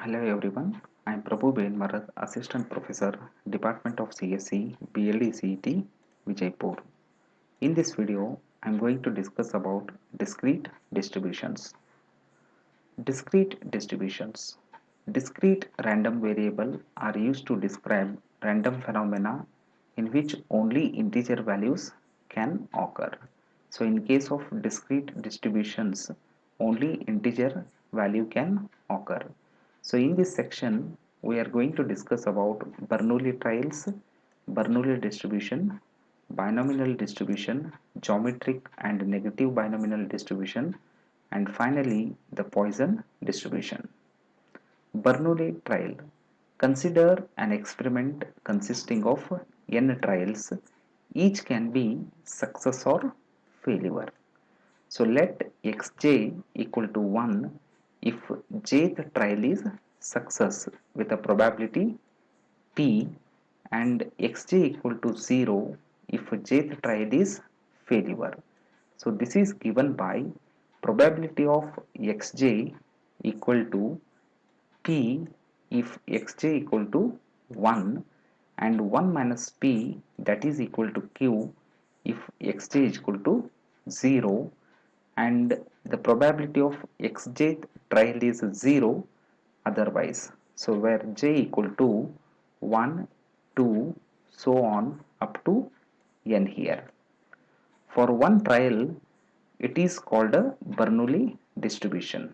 Hello everyone, I am Prabhu Ben Marat, Assistant Professor, Department of CSC, BLDCET, Vijaypur. In this video, I am going to discuss about discrete distributions. Discrete distributions. Discrete random variables are used to describe random phenomena in which only integer values can occur. So in case of discrete distributions, only integer value can occur. So in this section, we are going to discuss about Bernoulli trials, Bernoulli distribution, binomial distribution, geometric and negative binomial distribution, and finally the Poisson distribution. Bernoulli trial. Consider an experiment consisting of n trials. Each can be success or failure. So let xj equal to 1 if jth trial is success with a probability p, and xj equal to 0 if jth trial is failure. So this is given by probability of xj equal to p if xj equal to 1 and 1 minus p, that is equal to q if xj is equal to 0, and the probability of xj trial is 0 otherwise. So where j equal to 1, 2, so on up to n here. For one trial, it is called a Bernoulli distribution.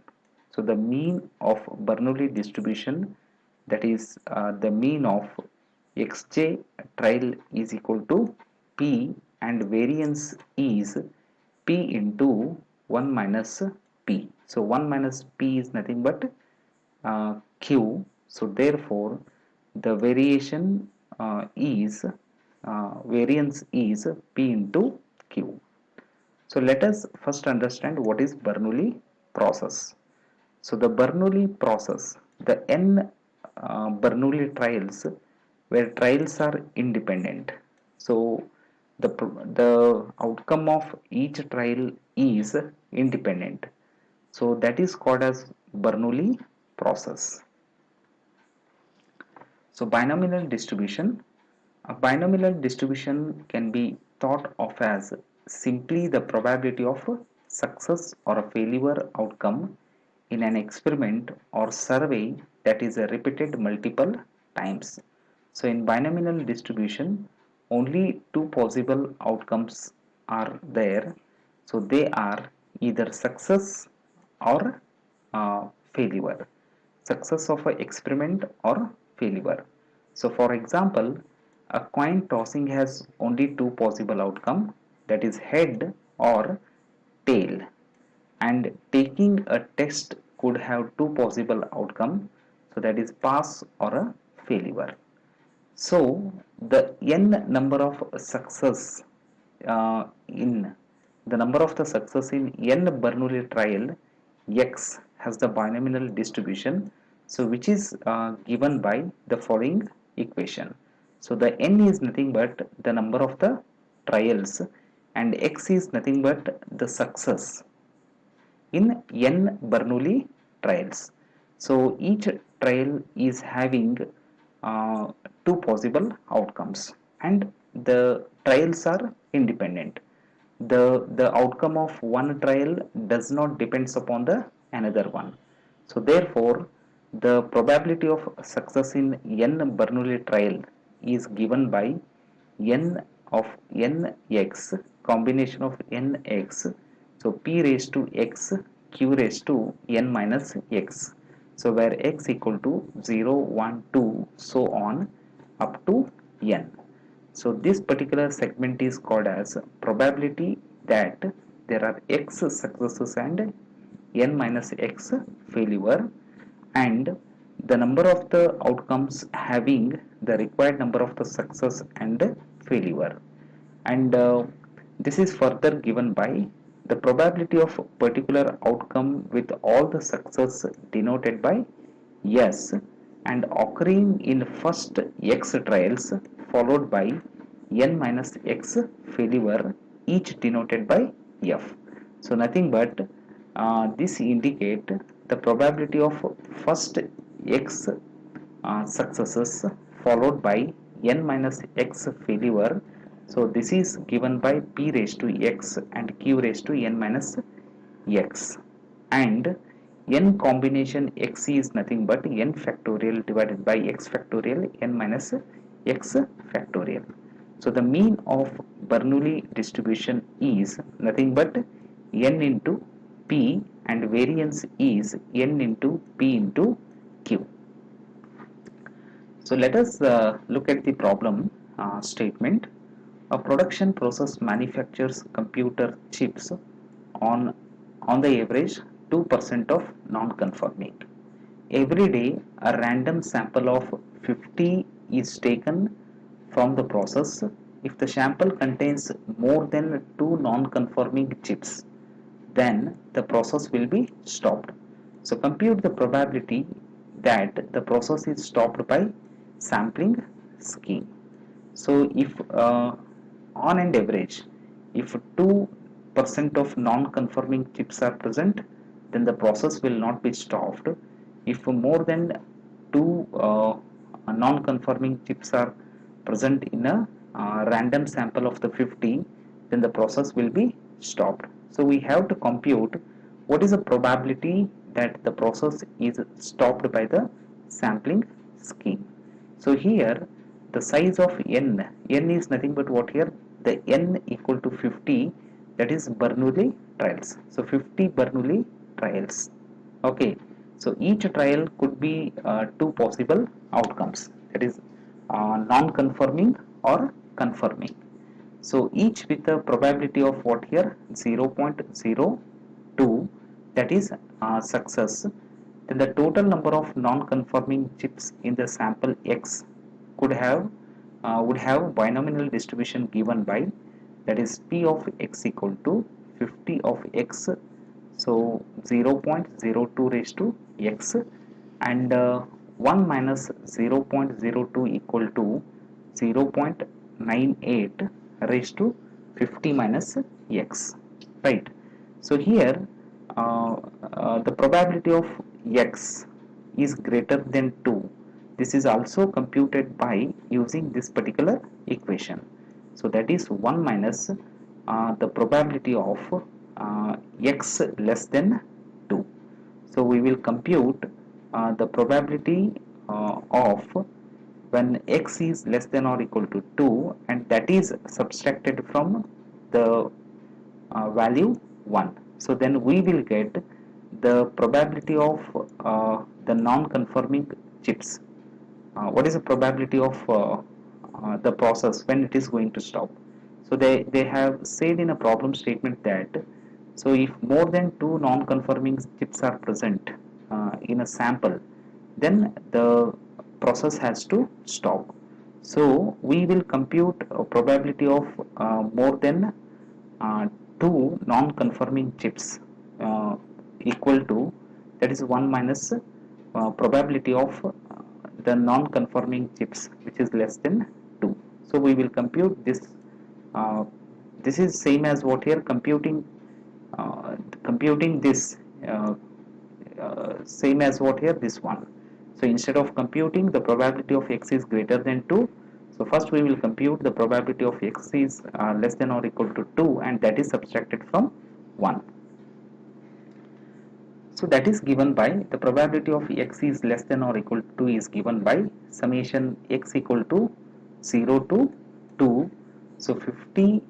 So the mean of Bernoulli distribution, that is the mean of xj trial is equal to p, and variance is p into 1 minus p. So 1 minus p is nothing but q. So therefore the variance is p into q. So let us first understand what is Bernoulli process. So the Bernoulli process, the n Bernoulli trials, where trials are independent. So the outcome of each trial is independent. So that is called as Bernoulli process. So binomial distribution. A binomial distribution can be thought of as simply the probability of success or a failure outcome in an experiment or survey that is repeated multiple times. So in binomial distribution, only two possible outcomes are there. So they are either success or failure, success of an experiment or failure. So for example, a coin tossing has only two possible outcome, that is head or tail, and taking a test could have two possible outcome, so that is pass or a failure. So the n number of success in the number of the success in n Bernoulli trial, x has the binomial distribution, so which is given by the following equation. So the n is nothing but the number of the trials, and x is nothing but the success in n Bernoulli trials. So each trial is having two possible outcomes, and the trials are independent. The outcome of one trial does not depends upon the another one. So therefore the probability of success in n Bernoulli trial is given by n of nx, combination of nx. So p raised to x, q raised to n minus x. So where x equal to 0, 1, 2, so on up to n. So this particular segment is called as probability that there are x successes and n minus x failure, and the number of the outcomes having the required number of the success and failure. And this is further given by the probability of particular outcome with all the success denoted by yes, and occurring in first x trials followed by n minus x failure, each denoted by f. So nothing but this indicate the probability of first x successes followed by n minus x failure. So this is given by p raised to x and q raised to n minus x, and n combination x is nothing but n factorial divided by x factorial n minus x factorial. So the mean of Bernoulli distribution is nothing but n into p, and variance is n into p into q. So let us look at the problem statement. A production process manufactures computer chips on the average 2% of non-conforming. Every day, a random sample of 50 is taken from the process. If the sample contains more than two non-conforming chips, then the process will be stopped. So compute the probability that the process is stopped by sampling scheme. So if on an average, if 2% of non-conforming chips are present, then the process will not be stopped. If more than two non-conforming chips are present in a random sample of the 50, then the process will be stopped. So we have to compute what is the probability that the process is stopped by the sampling scheme. So here the size of n is nothing but what here, the n equal to 50, that is Bernoulli trials. So 50 Bernoulli trials. Okay, so each trial could be two possible outcomes, that is non-conforming or conforming. So each with a probability of what here, 0.02, that is success. Then the total number of non-conforming chips in the sample X could have would have binomial distribution given by, that is P of X equal to 50 of X, so 0.02 raised to X, and 1 minus 0.02 equal to 0.98 raised to 50 minus X, right? So here the probability of X is greater than 2. This is also computed by using this particular equation. So that is 1 minus the probability of X less than 2. So we will compute the probability of when X is less than or equal to 2, and that is subtracted from the value 1. So then we will get the probability of the non-conforming chips. What is the probability of the process when it is going to stop? So they have said in a problem statement that, so if more than two non-conforming chips are present in a sample, then the process has to stop. So we will compute a probability of more than two non-conforming chips equal to, that is 1 minus probability of the non-conforming chips which is less than 2. So we will compute this. This is same as what here, computing this same as what here, this one. So instead of computing the probability of X is greater than 2, so first we will compute the probability of X is less than or equal to 2, and that is subtracted from 1. So that is given by, the probability of X is less than or equal to 2 is given by summation X equal to 0 to 2. So 50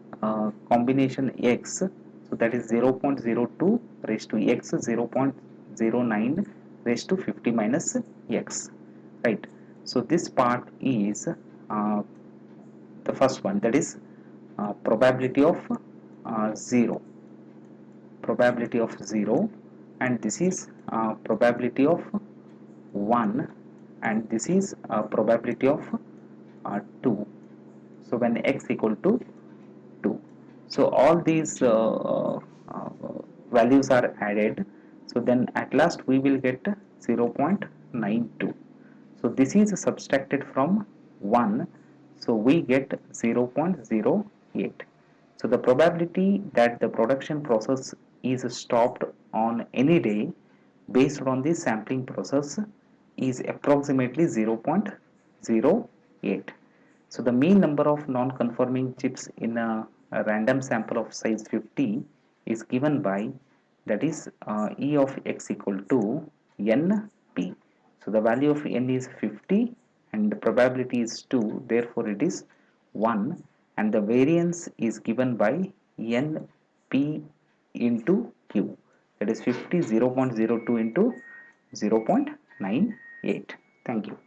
combination X, so that is 0.02 raised to X, 0.09 raised to 50 minus X, right? So this part is the first one, that is probability of 0, probability of 0, and this is probability of 1, and this is probability of 2. So when X equal to 2, so all these values are added, so then at last we will get 0.92. So this is subtracted from 1, so we get 0.08. So the probability that the production process is stopped on any day based on the sampling process is approximately 0.08. So the mean number of non-conforming chips in a random sample of size 50 is given by, that is E of x equal to NP. So the value of N is 50 and the probability is 2, therefore it is 1, and the variance is given by NP into Q, that is 50 0.02 into 0.98. Thank you.